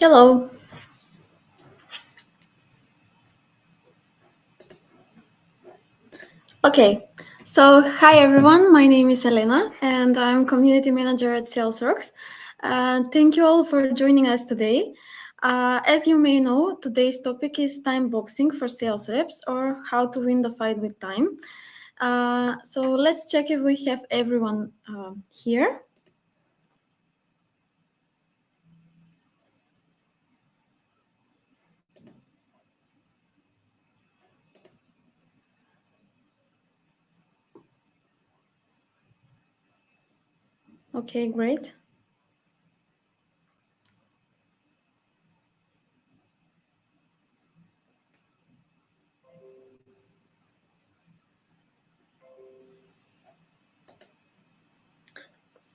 Hello. Okay, so hi everyone, my name is Elena and I'm community manager at Sales.Rocks. Thank you all for joining us today. As you may know, today's topic is time boxing for sales reps, or how to win the fight with time. So let's check if we have everyone here. Okay, great.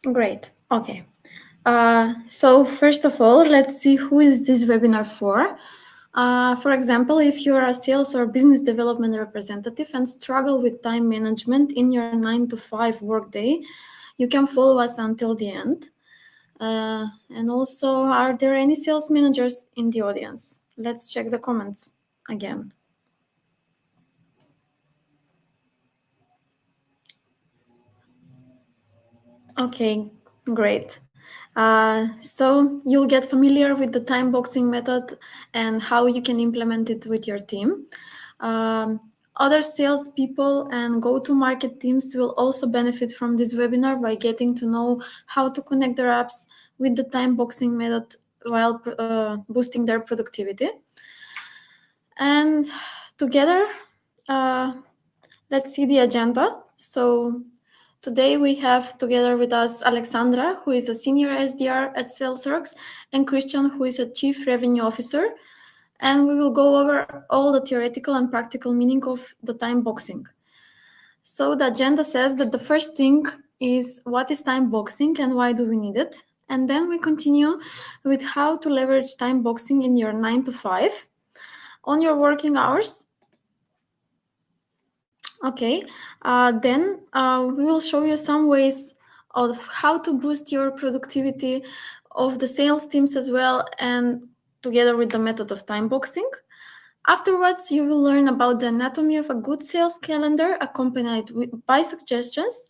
Great. Okay. So first of all, let's see who is this webinar for. For example, if you're a sales or business development representative and struggle with time management in your 9 to 5 workday, you can follow us until the end. And also, are there any sales managers in the audience? Let's check the comments again. Okay, great. So you'll get familiar with the time boxing method and how you can implement it with your team. Other salespeople and go-to-market teams will also benefit from this webinar by getting to know how to connect their apps with the time boxing method while boosting their productivity. And together, let's see the agenda. So today we have together with us Aleksandra, who is a senior SDR at Sales.Rocks, and Christian, who is a chief revenue officer. And we will go over all the theoretical and practical meaning of the time boxing. So the agenda says that the first thing is what is time boxing and why do we need it? And then we continue with how to leverage time boxing in your 9 to 5 on your working hours. Okay, then we will show you some ways of how to boost your productivity of the sales teams as well, and together with the method of time boxing. Afterwards, you will learn about the anatomy of a good sales calendar accompanied by suggestions.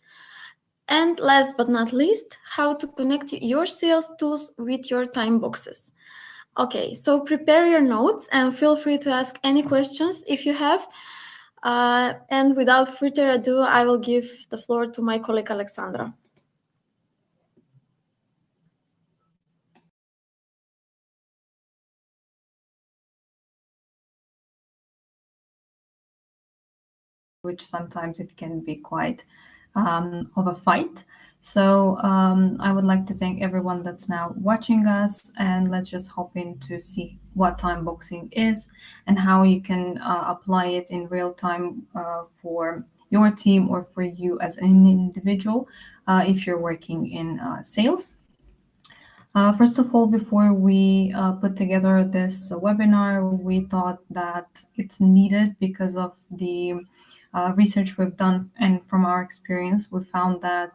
And last but not least, how to connect your sales tools with your time boxes. Okay, so prepare your notes and feel free to ask any questions if you have. And without further ado, I will give the floor to my colleague Aleksandra. Which sometimes it can be quite of a fight. So I would like to thank everyone that's now watching us, and let's just hop in to see what time boxing is and how you can apply it in real time for your team or for you as an individual if you're working in sales. First of all, before we put together this webinar, we thought that it's needed because of the research we've done, and from our experience, we found that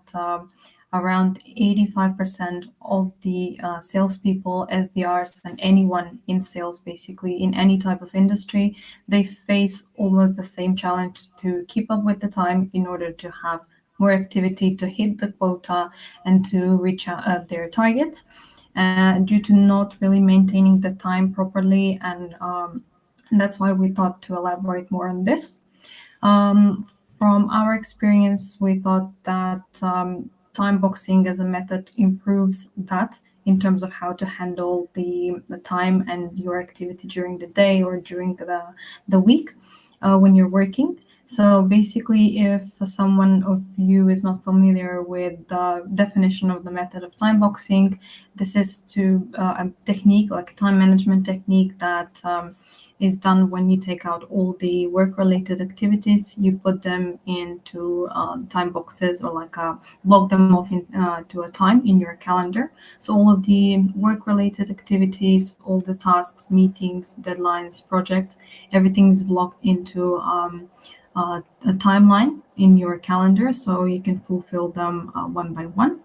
around 85% of the salespeople, SDRs, and anyone in sales, basically in any type of industry, they face almost the same challenge to keep up with the time in order to have more activity, to hit the quota, and to reach their targets. Due to not really maintaining the time properly, and that's why we thought to elaborate more on this. From our experience, we thought that time boxing as a method improves that in terms of how to handle the time and your activity during the day or during the week when you're working. So basically, if someone of you is not familiar with the definition of the method of time boxing, this is a technique, like a time management technique that is done when you take out all the work-related activities, you put them into time boxes, or like block them off to a time in your calendar. So all of the work-related activities, all the tasks, meetings, deadlines, projects, everything is blocked into a timeline in your calendar, so you can fulfill them one by one,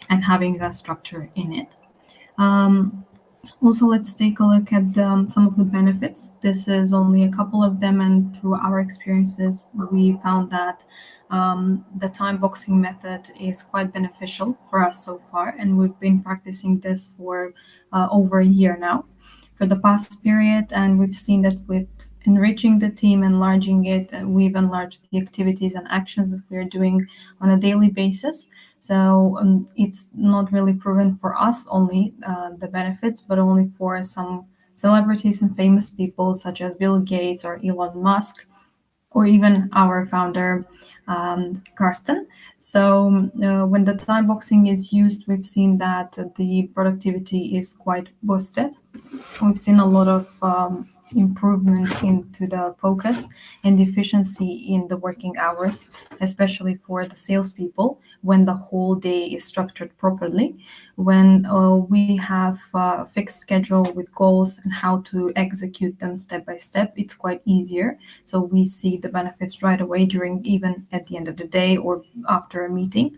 and having a structure in it. Um, Also, let's take a look at some of the benefits. This is only a couple of them, and through our experiences, we found that the time boxing method is quite beneficial for us so far, and we've been practicing this for over a year now, for the past period, and we've seen that with enriching the team, enlarging it, we've enlarged the activities and actions that we are doing on a daily basis. So it's not really proven for us only, the benefits, but only for some celebrities and famous people such as Bill Gates or Elon Musk, or even our founder, Karsten. So when the time boxing is used, we've seen that the productivity is quite boosted. We've seen a lot of improvement into the focus and the efficiency in the working hours, especially for the salespeople, when the whole day is structured properly, when we have a fixed schedule with goals and how to execute them step by step. It's quite easier. So we see the benefits right away, during, even at the end of the day or after a meeting.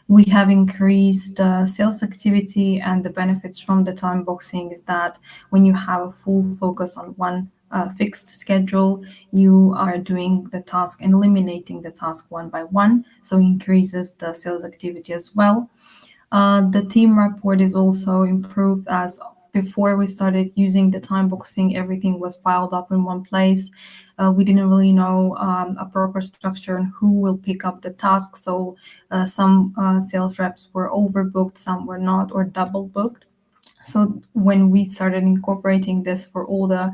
We have increased sales activity, and the benefits from the time boxing is that when you have a full focus on one fixed schedule, you are doing the task and eliminating the task one by one, so increases the sales activity as well. The team report is also improved, as before we started using the time boxing, everything was piled up in one place. We didn't really know a proper structure and who will pick up the task. So some sales reps were overbooked, some were not, or double booked. So when we started incorporating this for all the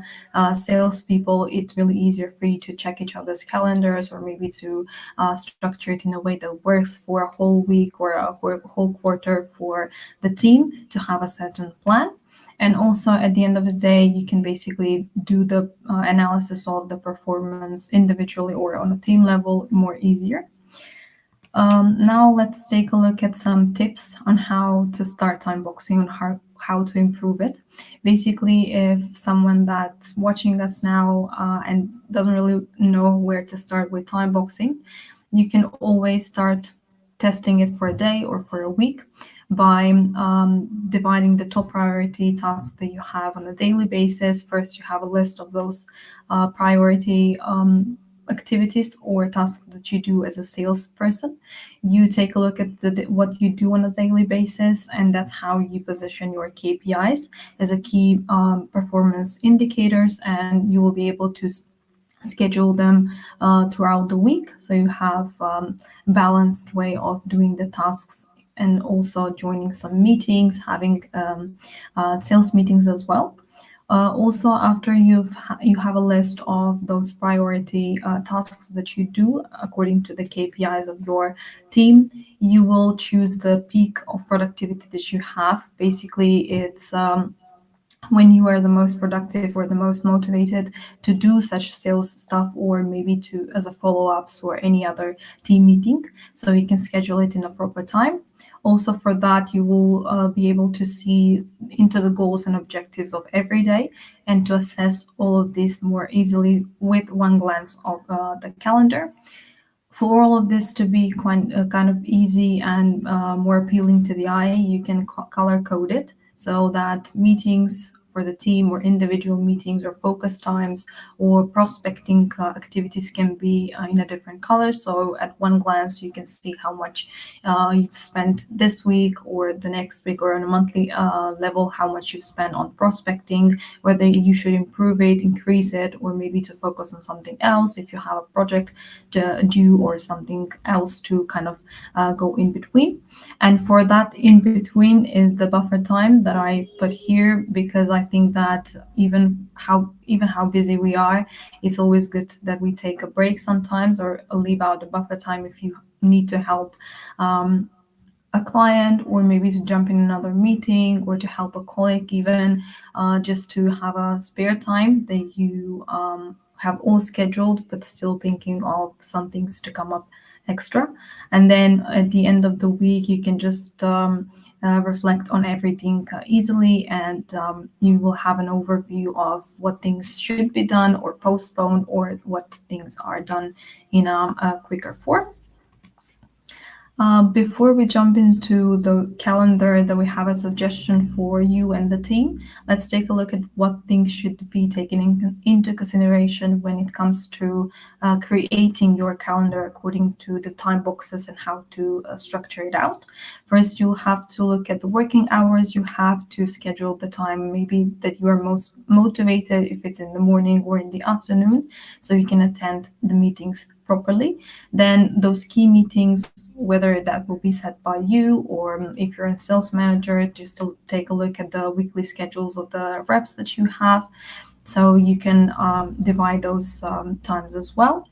salespeople, it's really easier for you to check each other's calendars, or maybe to structure it in a way that works for a whole week or a whole quarter for the team to have a certain plan. And also at the end of the day, you can basically do the analysis of the performance individually or on a team level more easier. Now let's take a look at some tips on how to start time boxing and how to improve it. Basically, if someone that's watching us now and doesn't really know where to start with time boxing, you can always start testing it for a day or for a week by dividing the top priority tasks that you have on a daily basis. First, you have a list of those priority activities or tasks that you do as a salesperson. You take a look at what you do on a daily basis, and that's how you position your KPIs as a key performance indicators, and you will be able to schedule them throughout the week, so you have balanced way of doing the tasks, and also joining some meetings, having sales meetings as well. Also, after you have a list of those priority tasks that you do according to the KPIs of your team, you will choose the peak of productivity that you have. Basically, it's when you are the most productive or the most motivated to do such sales stuff, or maybe to as a follow-ups or any other team meeting, so you can schedule it in a proper time. Also, for that, you will be able to see into the goals and objectives of every day, and to assess all of this more easily with one glance of the calendar. For all of this to be quite kind of easy and more appealing to the eye, you can color code it so that meetings for the team, or individual meetings, or focus times, or prospecting activities can be in a different color. So at one glance, you can see how much you've spent this week or the next week, or on a monthly level, how much you've spent on prospecting, whether you should improve it, increase it, or maybe to focus on something else if you have a project due, or something else to kind of go in between. And for that in between is the buffer time that I put here, because I think that even how busy we are, it's always good that we take a break sometimes, or leave out the buffer time if you need to help a client, or maybe to jump in another meeting, or to help a colleague even, just to have a spare time that you have all scheduled but still thinking of some things to come up extra. And then at the end of the week you can just reflect on everything easily, and you will have an overview of what things should be done or postponed, or what things are done in a quicker form. Before we jump into the calendar that we have a suggestion for you and the team, let's take a look at what things should be taken into consideration when it comes to creating your calendar according to the time boxes and how to structure it out. First, you'll have to look at the working hours. You have to schedule the time maybe that you are most motivated, if it's in the morning or in the afternoon, so you can attend the meetings properly. Then those key meetings, whether that will be set by you, or if you're a sales manager, just to take a look at the weekly schedules of the reps that you have, so you can divide those times as well.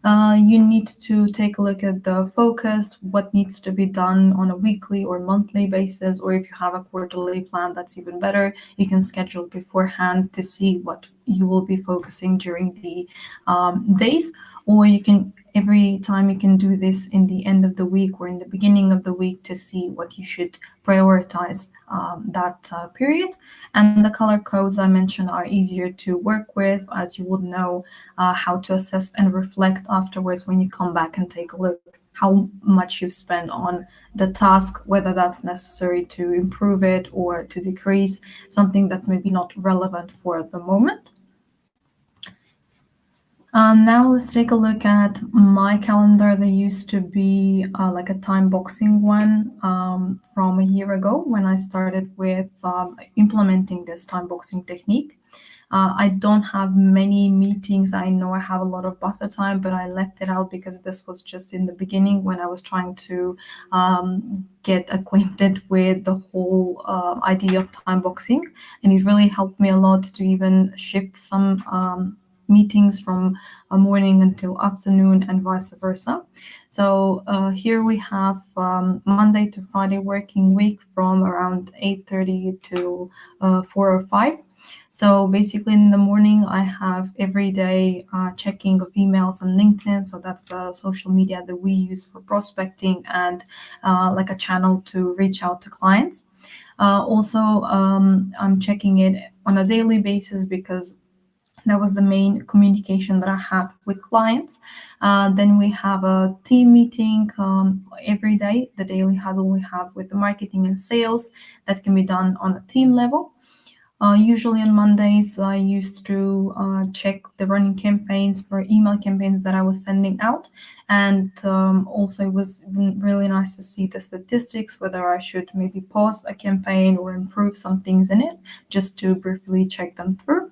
You need to take a look at the focus, what needs to be done on a weekly or monthly basis, or if you have a quarterly plan, that's even better. You can schedule beforehand to see what you will be focusing during the days, or you can every time you can do this in the end of the week or in the beginning of the week to see what you should prioritize that period. And the color codes I mentioned are easier to work with, as you would know how to assess and reflect afterwards when you come back and take a look how much you've spent on the task, whether that's necessary to improve it or to decrease something that's maybe not relevant for the moment. Now let's take a look at my calendar. There used to be like a time boxing one from a year ago when I started with implementing this time boxing technique. I don't have many meetings. I know I have a lot of buffer time, but I left it out because this was just in the beginning when I was trying to get acquainted with the whole idea of time boxing. And it really helped me a lot to even shift some meetings from a morning until afternoon and vice versa. So here we have Monday to Friday working week from around 8:30 to 4 or 5. So basically in the morning, I have every day checking of emails on LinkedIn. So that's the social media that we use for prospecting and like a channel to reach out to clients. Also, I'm checking it on a daily basis because that was the main communication that I had with clients. Then we have a team meeting every day, the daily huddle we have with the marketing and sales that can be done on a team level. Usually on Mondays, I used to check the running campaigns for email campaigns that I was sending out. And also, it was really nice to see the statistics, whether I should maybe pause a campaign or improve some things in it, just to briefly check them through.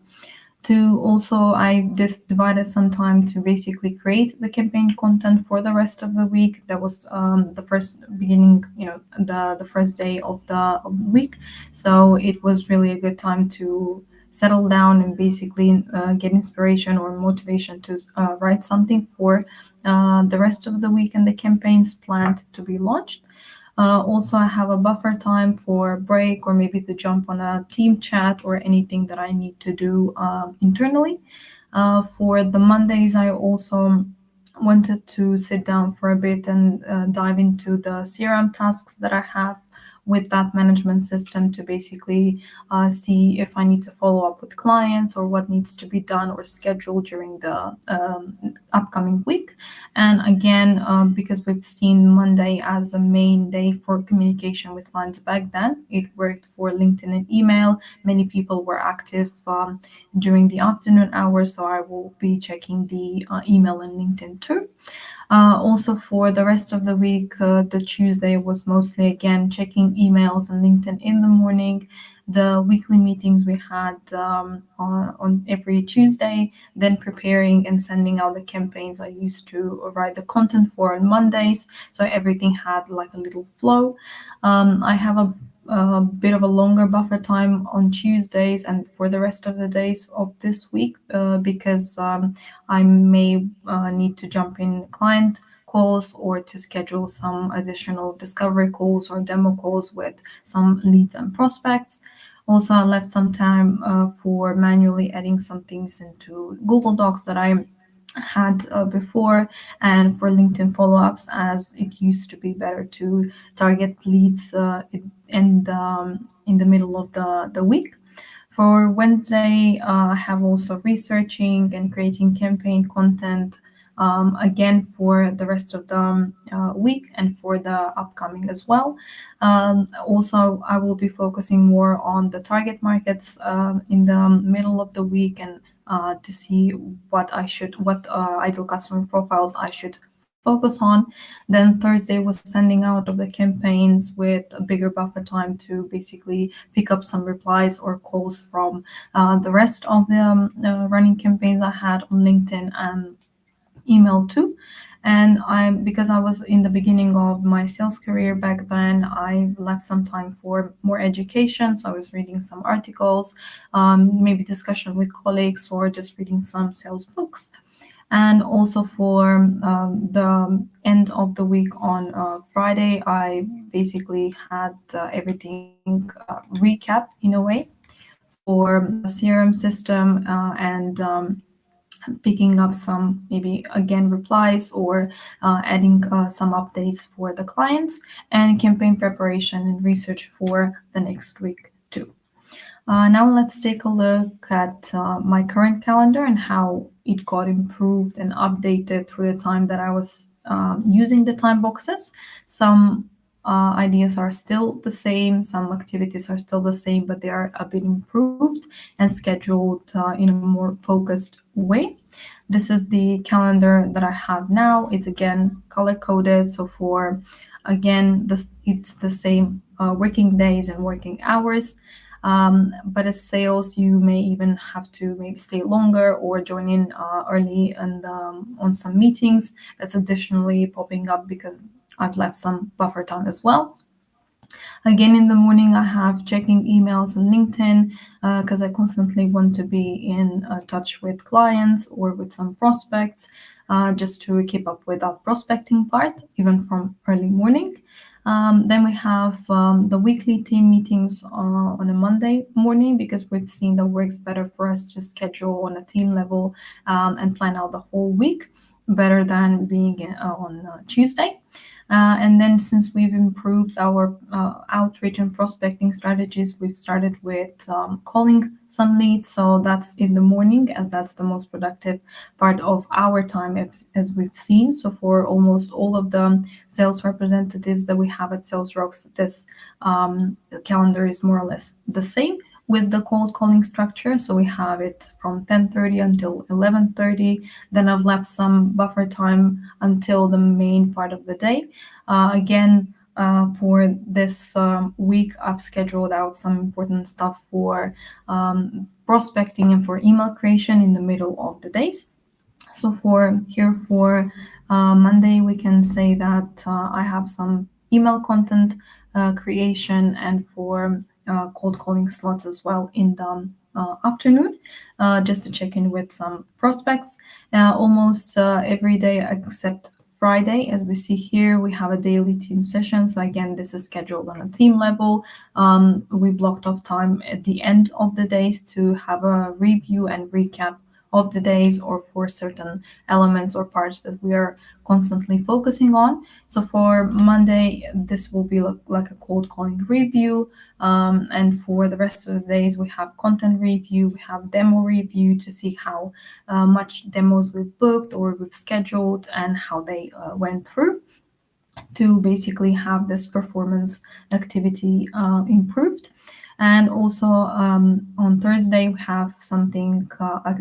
To also, I just divided some time to basically create the campaign content for the rest of the week. That was the first beginning, the first day of the week. So it was really a good time to settle down and basically get inspiration or motivation to write something for the rest of the week and the campaigns planned to be launched. Also, I have a buffer time for break or maybe to jump on a team chat or anything that I need to do internally. For the Mondays, I also wanted to sit down for a bit and dive into the CRM tasks that I have with that management system to basically see if I need to follow up with clients or what needs to be done or scheduled during the upcoming week. And again, because we've seen Monday as a main day for communication with clients back then, it worked for LinkedIn and email. Many people were active during the afternoon hours, so I will be checking the email and LinkedIn too. Also, for the rest of the week, the Tuesday was mostly again checking emails and LinkedIn in the morning. The weekly meetings we had on every Tuesday, then preparing and sending out the campaigns I used to write the content for on Mondays. So everything had like a little flow. I have a bit of a longer buffer time on Tuesdays and for the rest of the days of this week because I may need to jump in client calls or to schedule some additional discovery calls or demo calls with some leads and prospects. Also, I left some time for manually adding some things into Google Docs that I had before, and for LinkedIn follow-ups, as it used to be better to target leads in the middle of the week. For Wednesday, I have also researching and creating campaign content again for the rest of the week and for the upcoming as well. Also, I will be focusing more on the target markets in the middle of the week, and to see what ideal customer profiles I should focus on. Then Thursday was sending out of the campaigns with a bigger buffer time to basically pick up some replies or calls from the rest of the running campaigns I had on LinkedIn and email too. And because I was in the beginning of my sales career back then, I left some time for more education. So I was reading some articles, maybe discussion with colleagues, or just reading some sales books. And also for the end of the week on Friday, I basically had everything recap in a way for the CRM system, and picking up some maybe again replies, or adding some updates for the clients, and campaign preparation and research for the next week too. Now let's take a look at my current calendar and how it got improved and updated through the time that I was using the time boxes. Some ideas are still the same, some activities are still the same, but they are a bit improved and scheduled in a more focused way. This is the calendar that I have now. It's again color coded. So for again, it's the same working days and working hours. But as sales, you may even have to maybe stay longer or join in early and on some meetings. That's additionally popping up because I've left some buffer time as well. Again, in the morning, I have checking emails on LinkedIn because I constantly want to be in touch with clients or with some prospects, just to keep up with that prospecting part, even from early morning. Then we have the weekly team meetings on a Monday morning, because we've seen that works better for us to schedule on a team level and plan out the whole week better than being on Tuesday. And then since we've improved our outreach and prospecting strategies, we've started with calling some leads. So that's in the morning, as that's the most productive part of our time, as we've seen. So for almost all of the sales representatives that we have at Sales.Rocks, this calendar is more or less the same with the cold calling structure. So we have it from 10:30 until 11:30. Then I've left some buffer time until the main part of the day. Again, for this week, I've scheduled out some important stuff for prospecting and for email creation in the middle of the days. So for Monday, we can say that I have some email content creation, and for cold calling slots as well in the afternoon, just to check in with some prospects. Almost every day except Friday, as we see here, we have a daily team session. So again, this is scheduled on a team level. We blocked off time at the end of the days to have a review and recap of the days, or for certain elements or parts that we are constantly focusing on. So for Monday, this will be like a cold calling review. And for the rest of the days, we have content review, we have demo review to see how much demos we've booked or we've scheduled and how they went through, to basically have this performance activity improved. And also on Thursday, we have something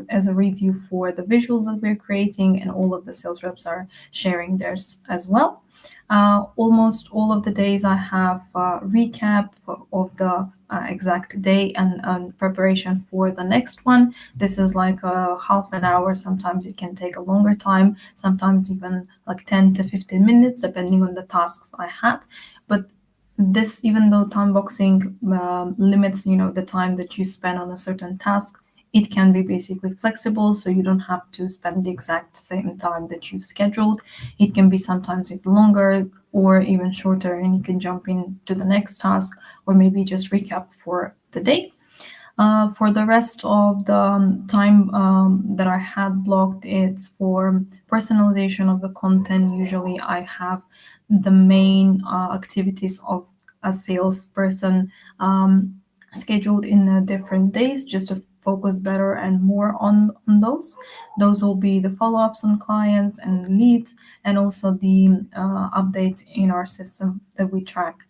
as a review for the visuals that we're creating, and all of the sales reps are sharing theirs as well. Almost all of the days I have recap of the exact day and preparation for the next one. This is like a half an hour. Sometimes it can take a longer time, sometimes even like 10 to 15 minutes, depending on the tasks I had. But this, even though time boxing limits, the time that you spend on a certain task, It can be basically flexible, so you don't have to spend the exact same time that you've scheduled. It can be sometimes even longer or even shorter, and you can jump into the next task or maybe just recap for the day. For the rest of the time that I had blocked, it's for personalization of the content. Usually, I have the main activities of a salesperson scheduled in different days just to focus better and more on those. Those will be the follow ups on clients and leads, and also the updates in our system that we track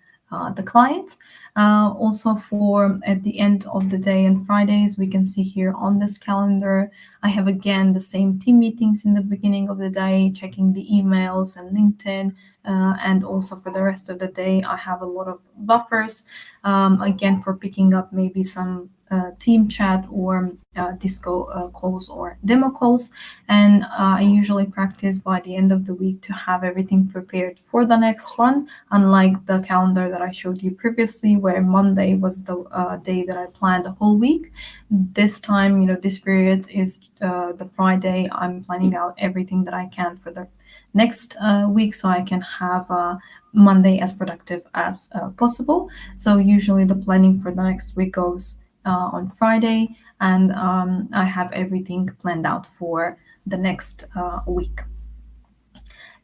the clients. Also, for at the end of the day and Fridays, we can see here on this calendar, I have again the same team meetings in the beginning of the day, checking the emails and LinkedIn. And also for the rest of the day, I have a lot of buffers, again, for picking up maybe some team chat or disco calls or demo calls. And I usually practice by the end of the week to have everything prepared for the next one, unlike the calendar that I showed you previously, where Monday was the day that I planned the whole week. This time, this period is the Friday. I'm planning out everything that I can for the next week so I can have Monday as productive as possible. So usually the planning for the next week goes on Friday, and I have everything planned out for the next week.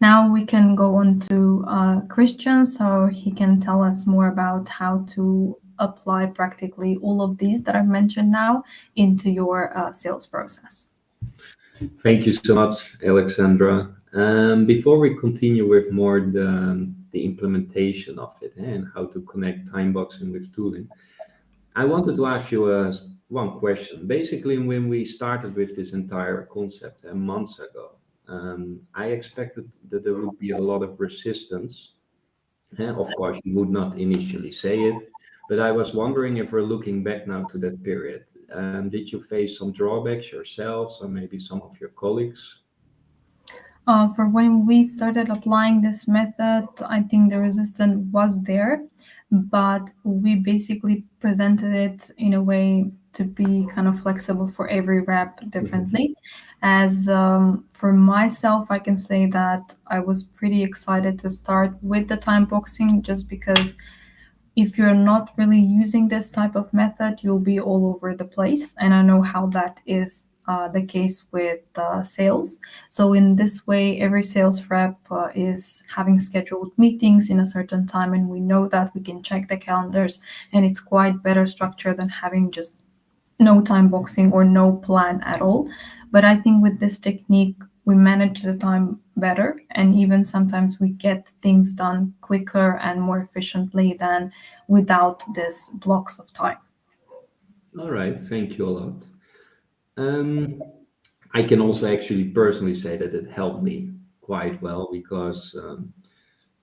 Now we can go on to Christian, so he can tell us more about how to apply practically all of these that I've mentioned now into your sales process. Thank you so much, Aleksandra. Before we continue with more the implementation of it and how to connect time boxing with tooling, I wanted to ask you one question. Basically, when we started with this entire concept months ago, I expected that there would be a lot of resistance. Of course, you would not initially say it, but I was wondering if we're looking back now to that period. Did you face some drawbacks yourselves or maybe some of your colleagues? For when we started applying this method, I think the resistance was there, but we basically presented it in a way to be kind of flexible for every rep differently. As for myself, I can say that I was pretty excited to start with the time boxing just because if you're not really using this type of method, you'll be all over the place. And I know how that is the case with sales. So, in this way, every sales rep is having scheduled meetings in a certain time, and we know that we can check the calendars, and it's quite better structure than having just no time boxing or no plan at all. But I think with this technique, we manage the time better, and even sometimes we get things done quicker and more efficiently than without this blocks of time. All right, thank you a lot. Um, I can also actually personally say that it helped me quite well because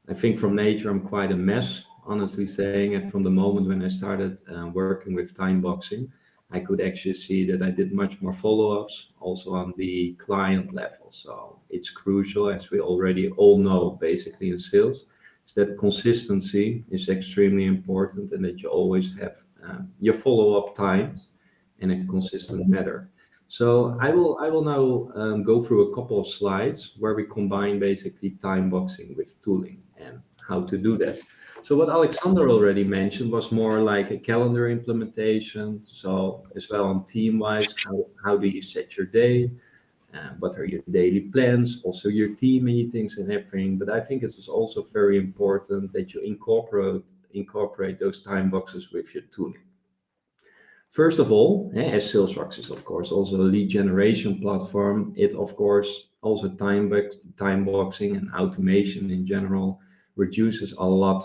I think from nature I'm quite a mess, honestly saying. And from the moment when I started working with time boxing, I could actually see that I did much more follow-ups also on the client level. So it's crucial, as we already all know, basically in sales, is that consistency is extremely important and that you always have your follow-up times in a consistent manner. So I will now go through a couple of slides where we combine basically time boxing with tooling and how to do that. So what Aleksandra already mentioned was more like a calendar implementation. So as well on team-wise, how do you set your day? What are your daily plans? Also your team meetings and everything. But I think it is also very important that you incorporate those time boxes with your tooling. First of all, as Sales.Rocks is of course also a lead generation platform, it of course also time boxing and automation in general reduces a lot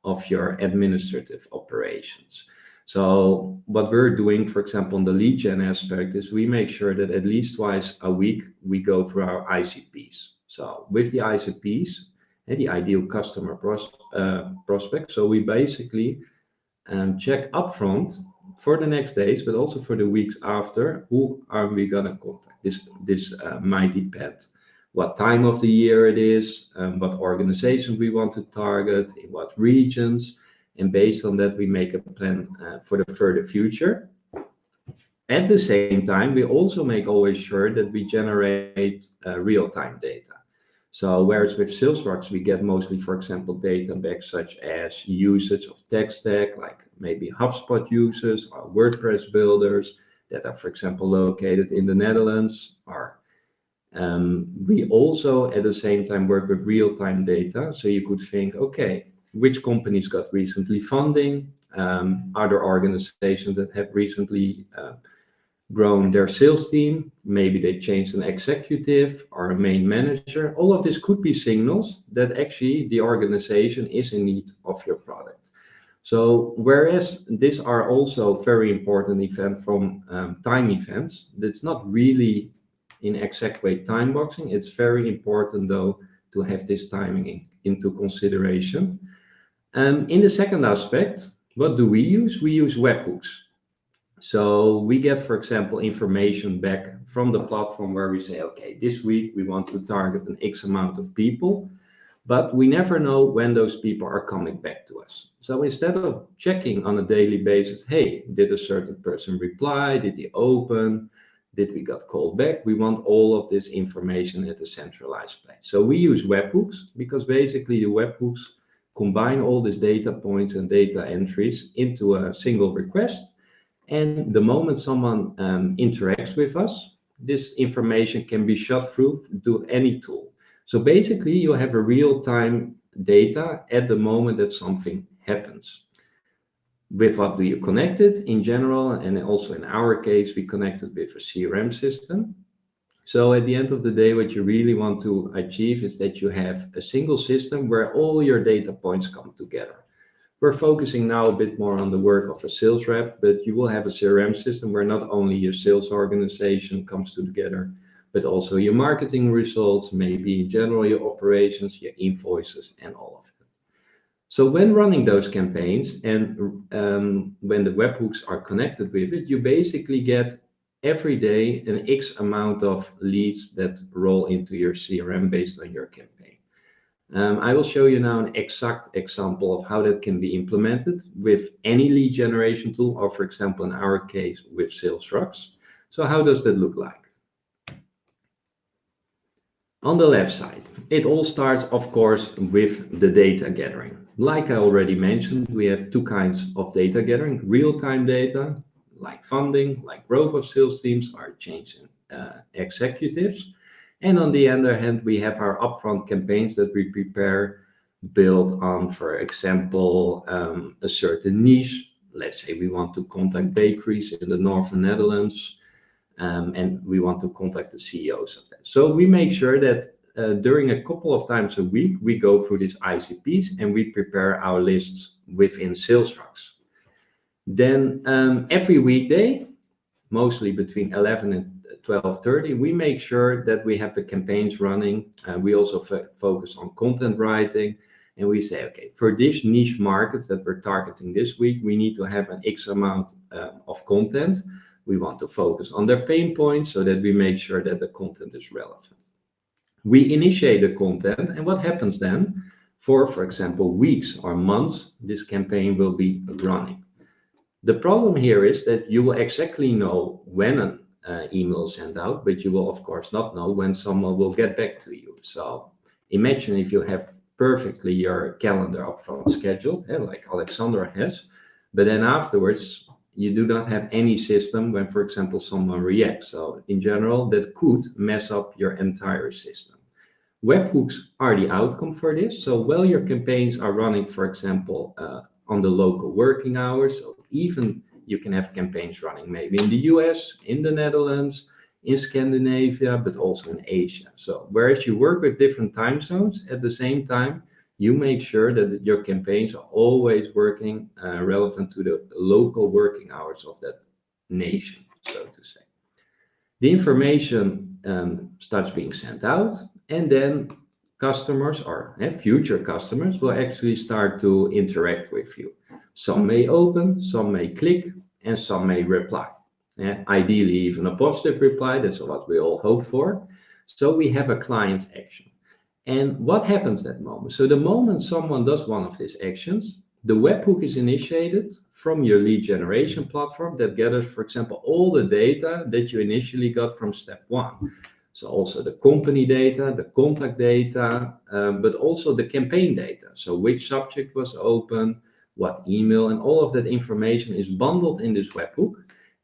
of your administrative operations. So what we're doing, for example, on the lead gen aspect is we make sure that at least twice a week we go through our ICPs. So with the ICPs, the ideal customer prospect. So we basically check upfront for the next days, but also for the weeks after, who are we gonna contact? This might depend what time of the year it is, what organizations we want to target, in what regions, and based on that, we make a plan for the further future. At the same time, we also make always sure that we generate real-time data. So whereas with Sales.Rocks, we get mostly, for example, data back such as usage of tech stack, like maybe HubSpot users or WordPress builders that are, for example, located in the Netherlands. Or we also, at the same time, work with real-time data. So you could think, okay, which companies got recently funding? Are there organizations that have recently grown their sales team? Maybe they changed an executive or a main manager. All of this could be signals that actually the organization is in need of your product. So whereas these are also very important events from time events, that's not really in exact way time boxing. It's very important though to have this timing into consideration. In the second aspect, what do we use? We use webhooks. So we get, for example, information back from the platform where we say, okay, this week we want to target an X amount of people, but we never know when those people are coming back to us. So instead of checking on a daily basis, hey, did a certain person reply? Did he open? Did we got called back? We want all of this information at a centralized place. So we use webhooks because basically the webhooks combine all these data points and data entries into a single request. And the moment someone interacts with us, this information can be shot through to any tool. So basically, you have a real-time data at the moment that something happens. With what do you connect it in general? And also in our case, we connect it with a CRM system. So at the end of the day, what you really want to achieve is that you have a single system where all your data points come together. We're focusing now a bit more on the work of a sales rep, but you will have a CRM system where not only your sales organization comes together, but also your marketing results, maybe in general your operations, your invoices, and all of that. So when running those campaigns and when the webhooks are connected with it, you basically get every day an X amount of leads that roll into your CRM based on your campaign. I will show you now an exact example of how that can be implemented with any lead generation tool, or for example, in our case, with Sales.Rocks. So how does that look like? On the left side, it all starts, of course, with the data gathering. Like I already mentioned, we have two kinds of data gathering: real-time data, like funding, like growth of sales teams, or change in executives. And on the other hand, we have our upfront campaigns that we prepare, built on, for example, a certain niche. Let's say we want to contact bakeries in the northern Netherlands, and we want to contact the CEOs of them. So we make sure that during a couple of times a week, we go through these ICPs and we prepare our lists within Sales.Rocks. Then every weekday, mostly between 11 and 12:30, we make sure that we have the campaigns running. We also focus on content writing, and we say, okay, for this niche markets that we're targeting this week, we need to have an X amount of content. We want to focus on their pain points so that we make sure that the content is relevant. We initiate the content, and what happens then? For example, weeks or months, this campaign will be running. The problem here is that you will exactly know when an email is sent out, but you will of course not know when someone will get back to you. So imagine if you have perfectly your calendar upfront scheduled, like Aleksandra has, but then afterwards you do not have any system when, for example, someone reacts. So in general, that could mess up your entire system. Webhooks are the outcome for this. So while your campaigns are running, for example, on the local working hours, so even you can have campaigns running maybe in the US, in the Netherlands, in Scandinavia, but also in Asia. So whereas you work with different time zones, at the same time, you make sure that your campaigns are always working relevant to the local working hours of that nation, so to say. The information starts being sent out, and then customers or future customers will actually start to interact with you. Some may open, some may click, and some may reply. Ideally, even a positive reply. That's what we all hope for. So we have a client's action. And what happens at that moment? So the moment someone does one of these actions, The webhook is initiated from your lead generation platform that gathers, for example, all the data that you initially got from step one. So also the company data, the contact data, but also the campaign data. So which subject was open, what email, and all of that information is bundled in this webhook.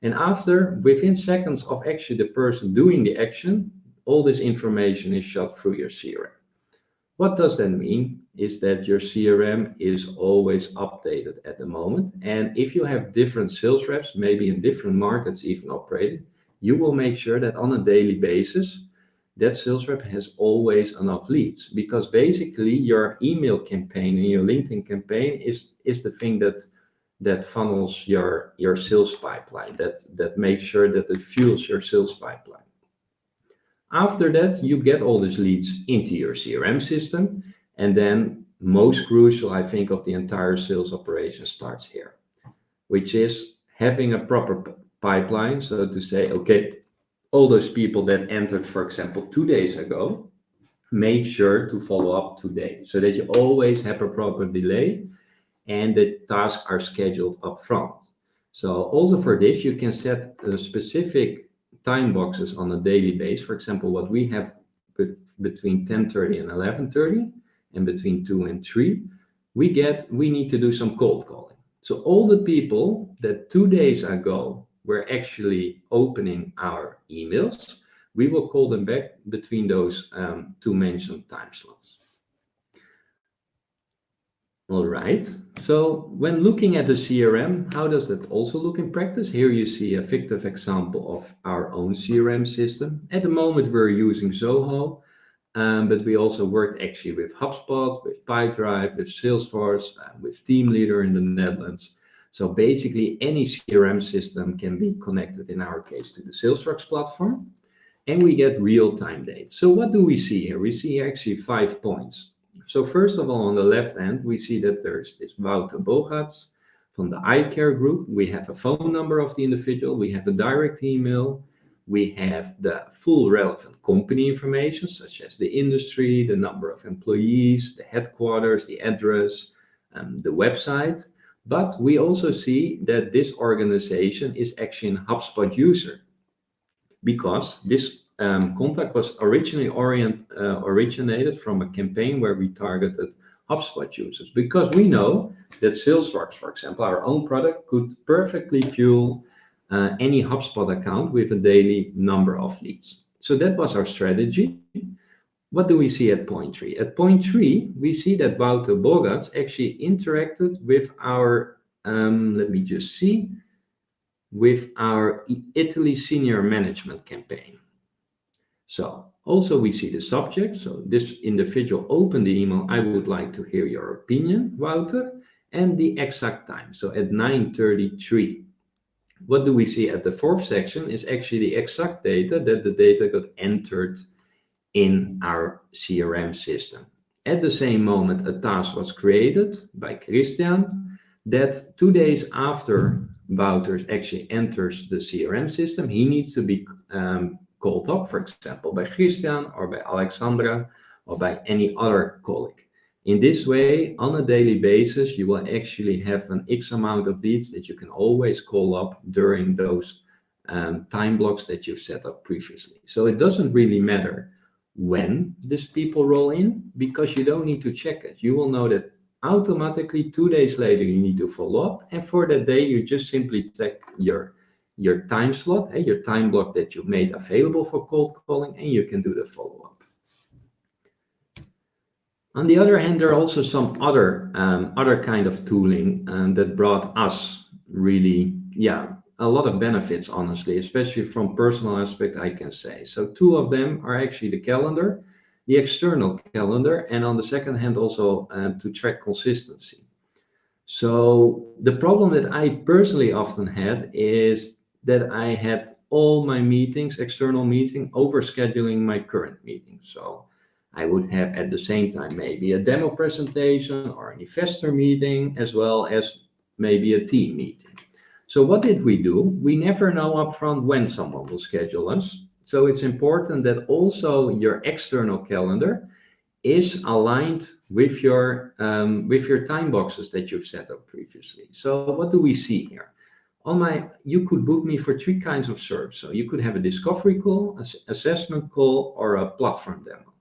And after, within seconds of actually the person doing the action, all this information is shot through your CRM. What does that mean? Is that your CRM is always updated at the moment. And if you have different sales reps, maybe in different markets even operating, you will make sure that on a daily basis, that sales rep has always enough leads. Because basically your email campaign and your LinkedIn campaign is the thing that funnels your sales pipeline, that makes sure that it fuels your sales pipeline. After that, you get all these leads into your CRM system. And then most crucial, I think, of the entire sales operation starts here, which is having a proper pipeline. So to say, okay, all those people that entered, for example, 2 days ago, make sure to follow up today so that you always have a proper delay and the tasks are scheduled up front. So also for this, you can set specific time boxes on a daily basis. For example, what we have between 10:30 and 11:30 and between 2 and 3, we need to do some cold calling. So all the people that 2 days ago were actually opening our emails, we will call them back between those two mentioned time slots. All right. So when looking at the CRM, how does that also look in practice? Here you see a fictive example of our own CRM system. At the moment, we're using Zoho, but we also worked actually with HubSpot, with Pipedrive, with Salesforce, with Team Leader in the Netherlands. So basically, any CRM system can be connected, in our case, to the Sales.Rocks platform, and we get real-time data. So what do we see here? We see actually 5 points. So first of all, on the left hand, we see that there's this Wouter Bogarts from the eye care group. We have a phone number of the individual. We have a direct email. We have the full relevant company information, such as the industry, the number of employees, the headquarters, the address, the website. But we also see that this organization is actually a HubSpot user, because this contact was originally originated from a campaign where we targeted HubSpot users, because we know that Sales.Rocks, for example, our own product, could perfectly fuel any HubSpot account with a daily number of leads. So that was our strategy. What do we see at point 3? At point 3, we see that Wouter Bogarts actually interacted with our, with our Italy senior management campaign. So also we see the subject. So this individual opened the email, "I would like to hear your opinion, Wouter," and the exact time. So at 9:33. What do we see at the 4th section is actually the exact data that the data got entered in our CRM system. At the same moment, a task was created by Christian that 2 days after Wouter actually enters the CRM system, he needs to be called up, for example, by Christian or by Aleksandra or by any other colleague. In this way, on a daily basis, you will actually have an X amount of leads that you can always call up during those time blocks that you've set up previously. So it doesn't really matter when these people roll in, because you don't need to check it. You will know that automatically 2 days later you need to follow up, and for that day you just simply check your time slot and your time block that you made available for cold calling, and you can do the follow-up. On the other hand, there are also some other kind of tooling that brought us really a lot of benefits, honestly, especially from personal aspect, I can say. So 2 of them are actually the calendar, the external calendar, and on the second hand also to track consistency. So the problem that I personally often had is that I had all my meetings, external meeting, overscheduling my current meeting. So I would have at the same time maybe a demo presentation or an investor meeting, as well as maybe a team meeting. So what did we do? We never know upfront when someone will schedule us. So it's important that also your external calendar is aligned with your time boxes that you've set up previously. So what do we see here? You could book me for three kinds of service. So you could have a discovery call, assessment call, or a platform demo.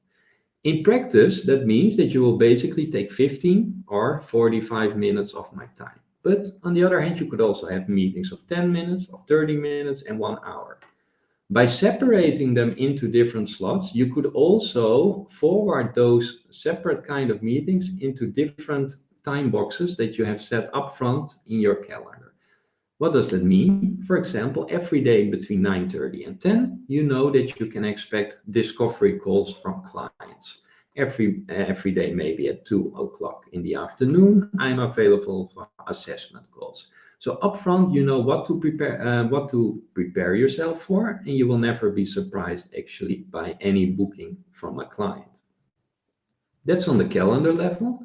In practice, that means that you will basically take 15 or 45 minutes of my time. But on the other hand, you could also have meetings of 10 minutes, of 30 minutes, and 1 hour. By separating them into different slots, you could also forward those separate kind of meetings into different time boxes that you have set up front in your calendar. What does that mean? For example, every day between 9:30 and 10, you know that you can expect discovery calls from clients. Every day, maybe at 2 o'clock in the afternoon, I'm available for assessment calls. So upfront, you know what to prepare yourself for, and you will never be surprised actually by any booking from a client. That's on the calendar level.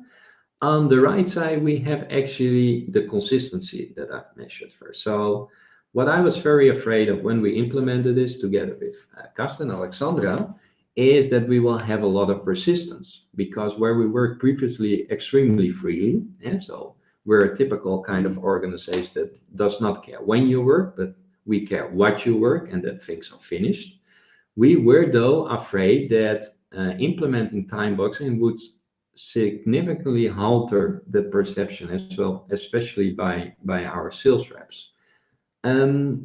On the right side, we have actually the consistency that I've measured first. So what I was very afraid of when we implemented this together with Karsten and Aleksandra is that we will have a lot of resistance, because where we worked previously extremely freely, and so we're a typical kind of organization that does not care when you work, but we care what you work and that things are finished. We were, though, afraid that implementing time boxing would significantly alter the perception as well, especially by our sales reps.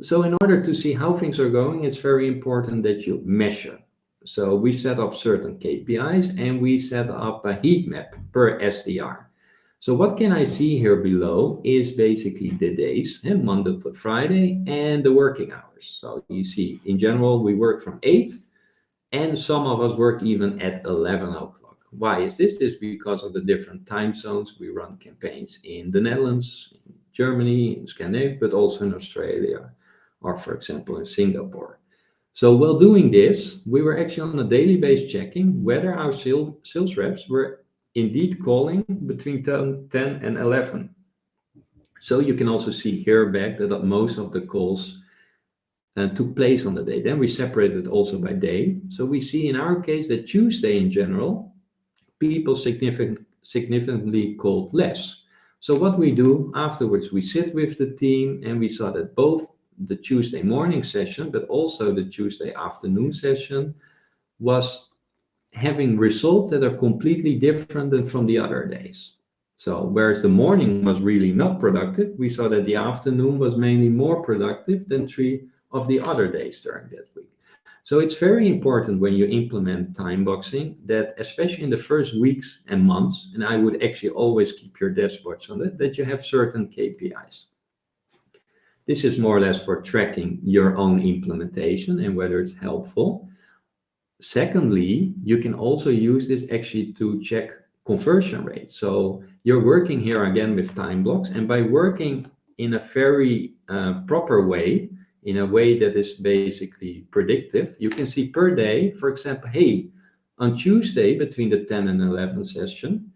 So in order to see how things are going, it's very important that you measure. So we set up certain KPIs and we set up a heat map per SDR. So what can I see here below is basically the days, Monday to Friday, and the working hours. So you see, in general, we work from 8, and some of us work even at 11 o'clock. Why is this? This is because of the different time zones. We run campaigns in the Netherlands, in Germany, in Scandinavia, but also in Australia, or for example, in Singapore. So while doing this, we were actually on a daily basis checking whether our sales reps were indeed calling between 10 and 11. So you can also see here back that most of the calls took place on the day. Then we separated also by day. So we see in our case that Tuesday in general, people significantly called less. So what we do afterwards, we sit with the team and we saw that both the Tuesday morning session, but also the Tuesday afternoon session was having results that are completely different than from the other days. So whereas the morning was really not productive, we saw that the afternoon was mainly more productive than 3 of the other days during that week. So it's very important when you implement time boxing that, especially in the first weeks and months, and I would actually always keep your dashboards on it, that you have certain KPIs. This is more or less for tracking your own implementation and whether it's helpful. Secondly, you can also use this actually to check conversion rate. So you're working here again with time blocks, and by working in a very proper way, in a way that is basically predictive, you can see per day, for example, hey, on Tuesday between the 10 and 11 session,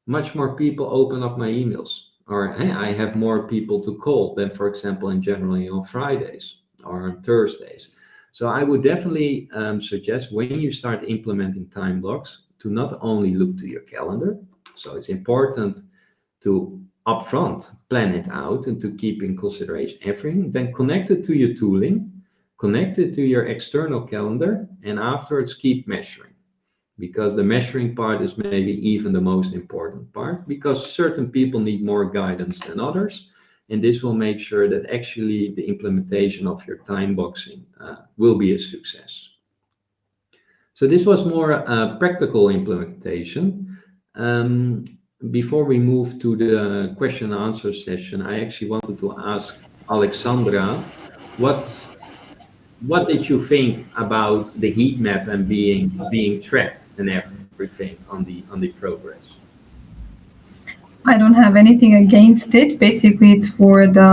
much more people open up my emails, or hey, I have more people to call than, for example, in generally on Fridays or on Thursdays. So I would definitely suggest when you start implementing time blocks to not only look to your calendar. So it's important to upfront plan it out and to keep in consideration everything, then connect it to your tooling, connect it to your external calendar, and afterwards keep measuring, because the measuring part is maybe even the most important part, because certain people need more guidance than others, and this will make sure that actually the implementation of your time boxing will be a success. So this was more a practical implementation. Before we move to the question and answer session, I actually wanted to ask Aleksandra, what did you think about the heat map and being tracked and everything on the progress? I don't have anything against it. Basically, it's for the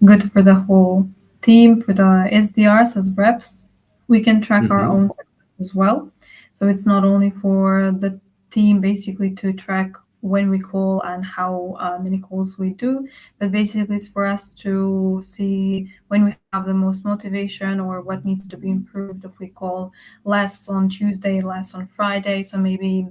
good for the whole team, for the SDRs as reps. We can track our Mm-hmm. own success as well. So it's not only for the team basically to track when we call and how many calls we do, but basically it's for us to see when we have the most motivation or what needs to be improved if we call less on Tuesday, less on Friday. So maybe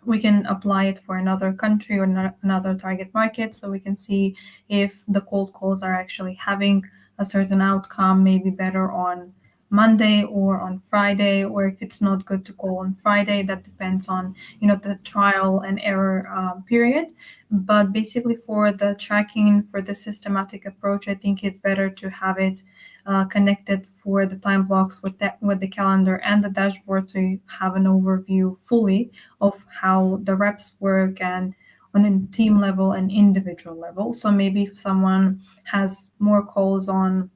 we can apply it for another country or another target market, so we can see if the cold calls are actually having a certain outcome, maybe better on Monday or on Friday, or if it's not good to call on Friday. That depends on, the trial and error period. But basically, for the tracking, for the systematic approach, I think it's better to have it connected for the time blocks with the calendar and the dashboard, so you have an overview fully of how the reps work, and on a team level and individual level. So maybe if someone has more calls on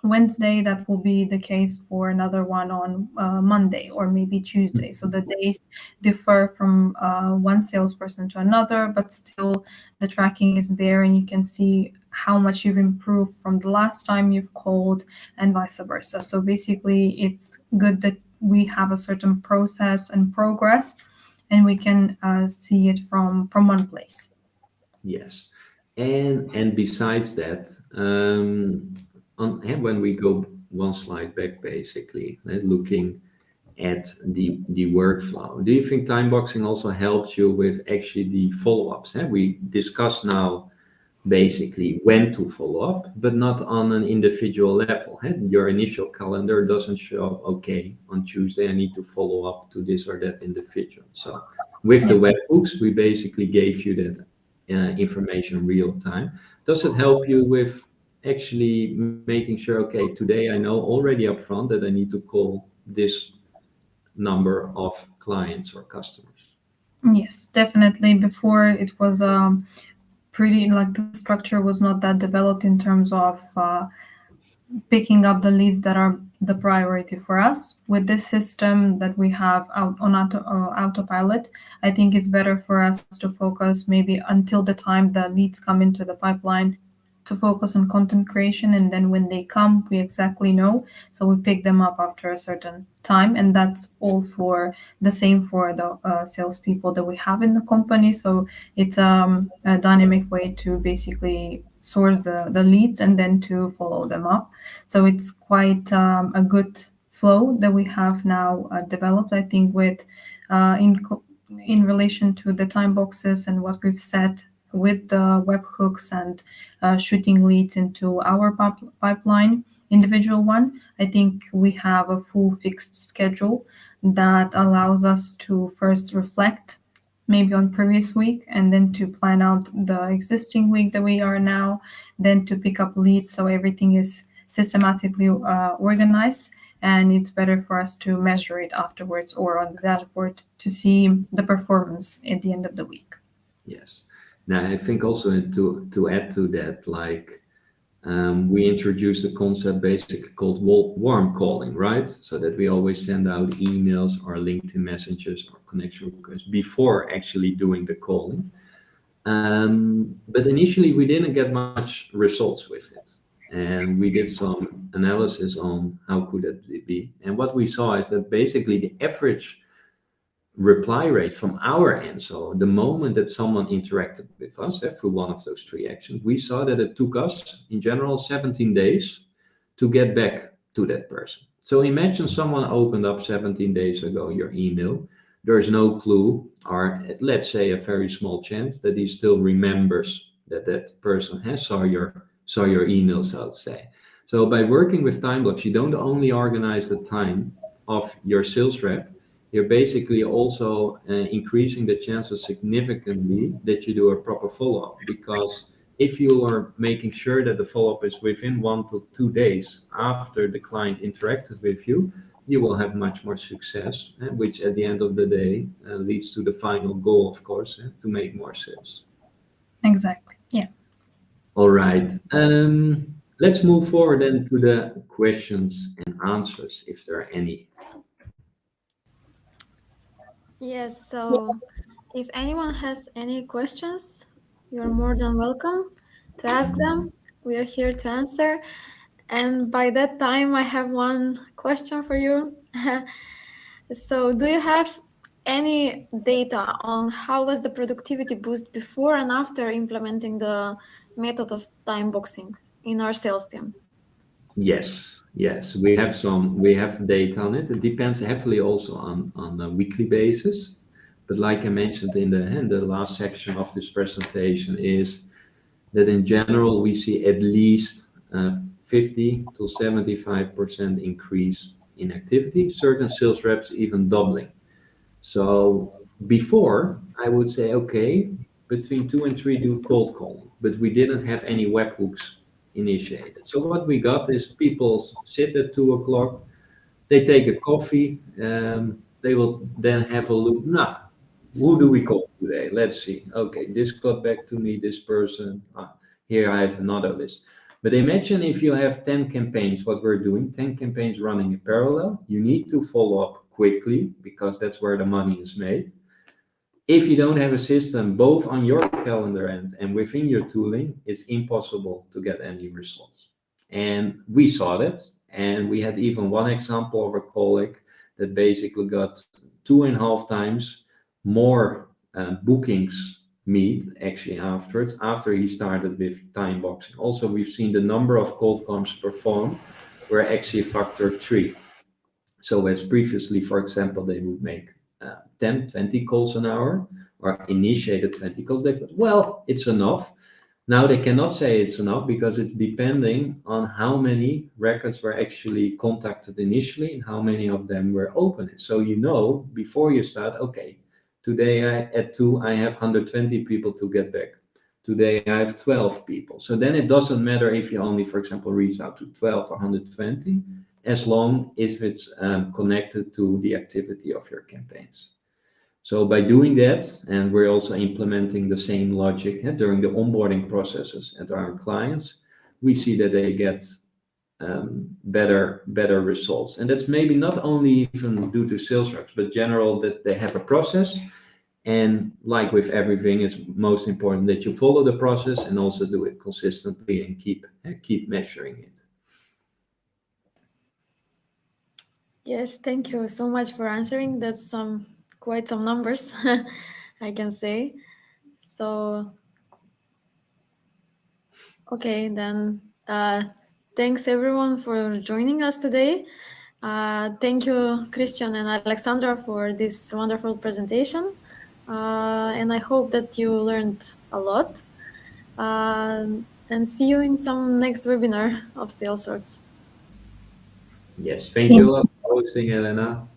Wednesday, that will be the case for another one on Monday or maybe Tuesday. So the days differ from one salesperson to another, but still the tracking is there and you can see how much you've improved from the last time you've called and vice versa. So basically, it's good that we have a certain process and progress, and we can see it from one place. Yes, and besides that, and when we go one slide back, basically, looking at the workflow, do you think time boxing also helps you with actually the follow-ups? We discussed now basically when to follow up, but not on an individual level. Your initial calendar doesn't show, okay, on Tuesday I need to follow up to this or that individual. So with the Yeah. webhooks, we basically gave you that information real time. Does it help you with actually making sure, okay, today I know already upfront that I need to call this number of clients or customers? Yes, definitely. Before it was pretty, like, the structure was not that developed in terms of picking up the leads that are the priority for us. With this system that we have out on autopilot, I think it's better for us to focus maybe until the time the leads come into the pipeline, to focus on content creation, and then when they come, we exactly know, so we pick them up after a certain time. And that's all for the same for the salespeople that we have in the company. So it's a dynamic way to basically source the leads and then to follow them up. So it's quite a good flow that we have now developed, I think, with in relation to the time boxes and what we've set with the webhooks and shooting leads into our pipeline, individual one. I think we have a full fixed schedule that allows us to first reflect maybe on previous week, and then to plan out the existing week that we are now, then to pick up leads, so everything is systematically organized, and it's better for us to measure it afterwards or on the dashboard to see the performance at the end of the week. Yes. Now, I think also to add to that, like we introduced a concept basically called warm calling, right? So that we always send out emails or LinkedIn messages or connection requests before actually doing the calling. But initially, we didn't get much results with it. And we did some analysis on how could it be. And what we saw is that basically the average reply rate from our end, so the moment that someone interacted with us through one of those three actions, we saw that it took us in general 17 days to get back to that person. So imagine someone opened up 17 days ago your email. There's no clue, or let's say a very small chance, that he still remembers that that person has saw your email, so to say. So by working with time blocks, you don't only organize the time of your sales rep, you're basically also increasing the chances significantly that you do a proper follow-up. Because if you are making sure that the follow-up is within 1 to 2 days after the client interacted with you, you will have much more success, which at the end of the day leads to the final goal, of course, to make more sales. Exactly. Yeah. All right. Let's move forward then to the questions and answers, if there are any. Yes, so if anyone has any questions, you're more than welcome to ask them. We are here to answer. And by that time, I have one question for you. So, do you have any data on how was the productivity boost before and after implementing the method of time boxing in our sales team? Yes, we have data on it. It depends heavily also on a weekly basis, But like I mentioned in the last section of this presentation is that in general we see at least 50 to 75% increase in activity, certain sales reps even doubling. So before I would say, okay, between 2 and 3 do cold calling, but we didn't have any webhooks initiated. So what we got is people sit at 2 o'clock, they take a coffee, they will then have a look. Nah, who do we call today? Let's see. Okay, this got back to me, this person. Here I have another list. But imagine if you have 10 campaigns, what we're doing, 10 campaigns running in parallel. You need to follow up quickly because that's where the money is made. If you don't have a system both on your calendar and within your tooling, it's impossible to get any results. And we saw that. And we had even one example of a colleague that basically got 2.5 times more bookings meet actually afterwards, after he started with time boxing. Also, we've seen the number of cold comms performed were actually factor 3. So as previously, for example, they would make 10, 20 calls an hour or initiated 20 calls. They thought, well, it's enough. Now they cannot say it's enough because it's depending on how many records were actually contacted initially and how many of them were opened. So you know before you start, okay, today at 2 I have 120 people to get back. Today I have 12 people. So then it doesn't matter if you only, for example, reach out to 12 or 120, as long as it's connected to the activity of your campaigns. So by doing that, and we're also implementing the same logic during the onboarding processes at our clients, we see that they get better results. And that's maybe not only even due to sales reps, but general that they have a process. And like with everything, it's most important that you follow the process and also do it consistently and keep measuring it. Yes, thank you so much for answering. That's quite some numbers, I can say. So, okay, then thanks everyone for joining us today. Thank you, Christian and Aleksandra, for this wonderful presentation. And I hope that you learned a lot. And see you in some next webinar of Sales.Rocks. Yes, thank you a lot for hosting, Elena.